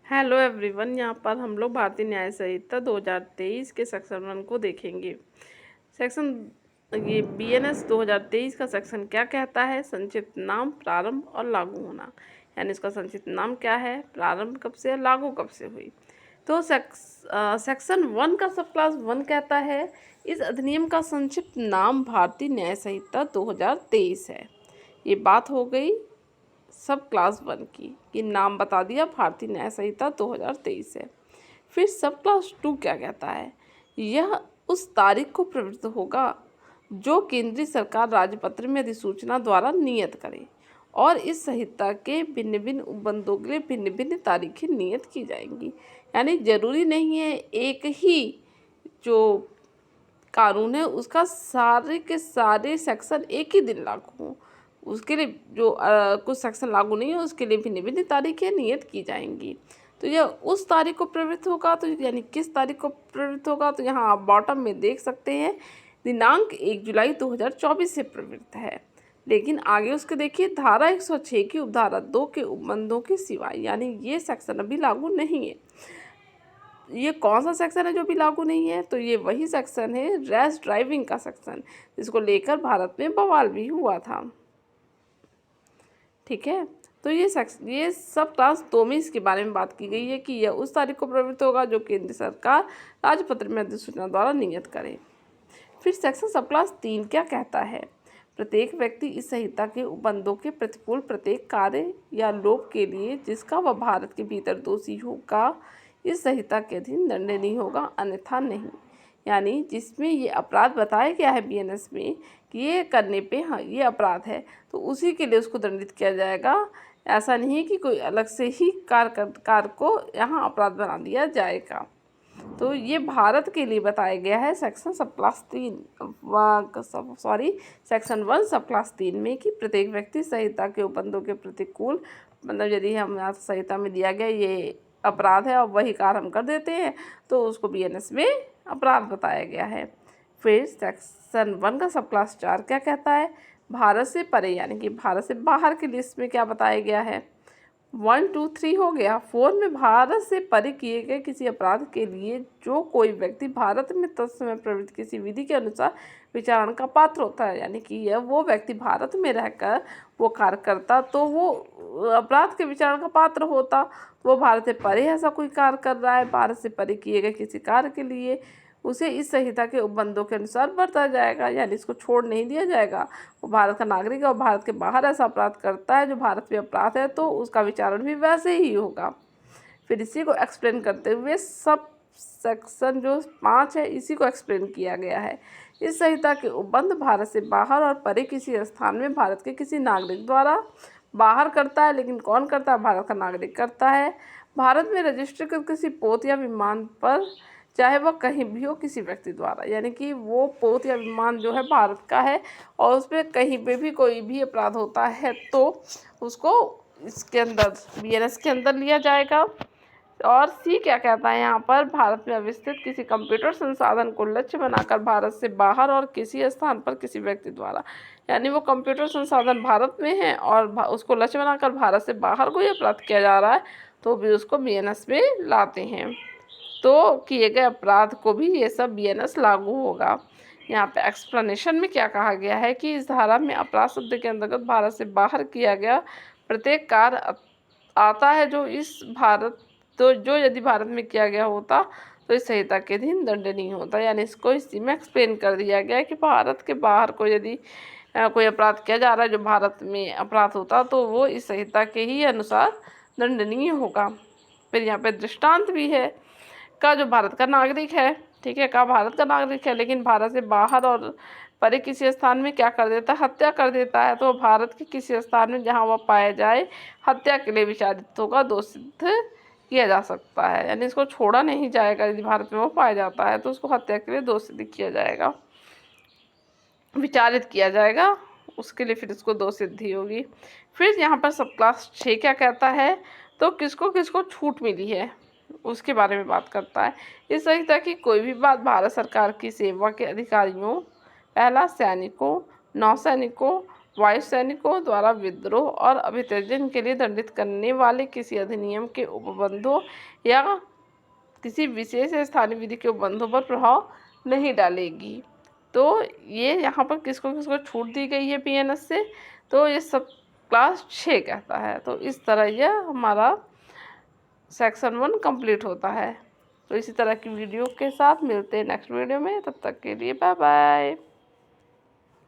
Hello everyone, यहाँ पर हम लोग भारतीय न्याय संहिता 2023 के सेक्शन 1 को देखेंगे। सेक्शन ये बीएनएस 2023 का सेक्शन क्या कहता है? संक्षिप्त नाम, प्रारंभ और लागू होना। यानी इसका संक्षिप्त नाम क्या है, प्रारंभ कब से, लागू कब से हुई। तो सेक्शन 1 का सब क्लास 1 कहता है इस अधिनियम का संक्षिप्त नाम भारतीय न्याय संहिता 2023 है। ये बात हो गई सब क्लास 1 की कि नाम बता दिया, भारतीय न्याय संहिता 2023 है। फिर सब क्लास 2 क्या कहता है? यह उस तारीख को प्रवृत्त होगा जो केंद्रीय सरकार राजपत्र में अधिसूचना द्वारा नियत करे और इस संहिता के भिन्न भिन्न उपबंधों के लिए भिन्न भिन्न तारीखें नियत की जाएंगी। यानी जरूरी नहीं है एक ही जो कानून है उसका सारे के सारे सेक्शन एक ही दिन लागू हों। उसके लिए जो कुछ सेक्शन लागू नहीं है उसके लिए भिन्न भिन्न तारीखें नियत की जाएंगी। तो यह उस तारीख को प्रवृत्त होगा, तो यानी किस तारीख को प्रवृत्त होगा, तो यहाँ आप बॉटम में देख सकते हैं दिनांक 1 जुलाई 2024 से प्रवृत्त है। लेकिन आगे उसके देखिए धारा 106 की उपधारा 2 के उपबंधों के सिवाय, यानी ये सेक्शन अभी लागू नहीं है। ये कौन सा सेक्शन है जो भी लागू नहीं है? तो ये वही सेक्शन है रैश ड्राइविंग का सेक्शन, जिसको लेकर भारत में बवाल भी हुआ था। ठीक है, तो ये सब क्लास 2 में इसके बारे में बात की गई है कि यह उस तारीख को प्रवृत्त होगा जो केंद्र सरकार राजपत्र में अधिसूचना द्वारा नियत करे। फिर सेक्शन सब क्लास 3 क्या कहता है? प्रत्येक व्यक्ति इस संहिता के उपबंधों के प्रतिकूल प्रत्येक कार्य या लोप के लिए जिसका वह भारत के भीतर दोषी होगा इस संहिता के अधीन दंडनीय होगा, अन्यथा नहीं। यानी जिसमें ये अपराध बताया गया है बीएनएस में कि ये करने पे हाँ ये अपराध है, तो उसी के लिए उसको दंडित किया जाएगा। ऐसा नहीं है कि कोई अलग से ही कार्य को यहाँ अपराध बना दिया जाएगा। तो ये भारत के लिए बताया गया है सेक्शन सब क्लास 3 सेक्शन 1 सब क्लास 3 में कि प्रत्येक व्यक्ति संहिता के उपबंधों के प्रतिकूल, मतलब यदि हम यहाँ संहिता में दिया गया ये अपराध है और वही कार्य हम कर देते हैं तो उसको बीएनएस में अपराध बताया गया है। फिर सेक्शन 1 का सब क्लास 4 क्या कहता है? भारत से परे यानी कि भारत से बाहर की लिस्ट में क्या बताया गया है? 1, 2, 3 हो गया। 4 में भारत से परे किए गए किसी अपराध के लिए जो कोई व्यक्ति भारत में तत्समय प्रवृत्त किसी विधि के अनुसार विचारण का पात्र होता है, यानी कि यह वो व्यक्ति भारत में रहकर वो कार्य करता तो वो अपराध के विचारण का पात्र होता। वो भारत से परे ऐसा कोई कार्य कर रहा है, भारत से परे किए गए किसी कार्य के लिए उसे इस संहिता के उपबंधों के अनुसार बरता जाएगा, यानी इसको छोड़ नहीं दिया जाएगा। वो भारत का नागरिक है और भारत के बाहर ऐसा अपराध करता है जो भारत में अपराध है तो उसका विचारण भी वैसे ही होगा। फिर इसी को एक्सप्लेन करते हुए सब सेक्शन जो 5 है इसी को एक्सप्लेन किया गया है। इस संहिता के उपबंध भारत से बाहर और परे किसी स्थान में भारत के किसी नागरिक द्वारा बाहर करता है, लेकिन कौन करता है? भारत का नागरिक करता है। भारत में रजिस्टर किसी पोत या विमान पर, चाहे वह कहीं भी हो, किसी व्यक्ति द्वारा, यानी कि वो पोत या विमान जो है भारत का है और उस पर कहीं पे भी कोई भी अपराध होता है तो उसको इसके अंदर बीएनएस के अंदर लिया जाएगा। और सी क्या कहता है यहाँ पर? भारत में अवस्थित किसी कंप्यूटर संसाधन को लक्ष्य बनाकर भारत से बाहर और किसी स्थान पर किसी व्यक्ति द्वारा, यानी वो कंप्यूटर संसाधन भारत में है और उसको लक्ष्य बनाकर भारत से बाहर कोई अपराध किया जा रहा है तो भी उसको बीएनएस में लाते हैं। तो किए गए अपराध को भी ये सब बीएनएस लागू होगा। यहाँ पे एक्सप्लेनेशन में क्या कहा गया है कि इस धारा में अपराध शब्द के अंतर्गत भारत से बाहर किया गया प्रत्येक कार्य आता है जो यदि भारत में किया गया होता तो इस संहिता के अधीन दंडनीय होता। यानी इसको इसी में एक्सप्लेन कर दिया गया है कि भारत के बाहर को यदि कोई अपराध किया जा रहा है जो भारत में अपराध होता तो वो इस संहिता के ही अनुसार दंडनीय होगा। फिर यहाँ पे दृष्टांत भी है का जो भारत का नागरिक है, ठीक है, का भारत का नागरिक है लेकिन भारत से बाहर और परे किसी स्थान में क्या कर देता है? हत्या कर देता है। तो भारत के किसी स्थान में जहाँ वह पाया जाए हत्या के लिए विचारित होगा, दोष सिद्ध किया जा सकता है। यानी इसको छोड़ा नहीं जाएगा, यदि भारत में वो पाया जाता है तो उसको हत्या के लिए दोष सिद्ध किया जाएगा, विचारित किया जाएगा, उसके लिए फिर इसको दोष सिद्धि होगी। फिर यहाँ पर सब क्लास 6 क्या कहता है? तो किसको किसको छूट मिली है उसके बारे में बात करता है। इस संहिता की कोई भी बात भारत सरकार की सेवा के अधिकारियों, पहला सैनिकों, नौसैनिकों वायु सैनिकों द्वारा विद्रोह और अभित्यजन के लिए दंडित करने वाले किसी अधिनियम के उपबंधों या किसी विशेष स्थानीय विधि के उपबंधों पर प्रभाव नहीं डालेगी। तो ये यहाँ पर किसको किसको छूट दी गई है पीएनएस से, तो ये सब क्लास 6 कहता है। तो इस तरह यह हमारा सेक्शन 1 कंप्लीट होता है। तो इसी तरह की वीडियो के साथ मिलते हैं नेक्स्ट वीडियो में, तब तक के लिए बाय बाय।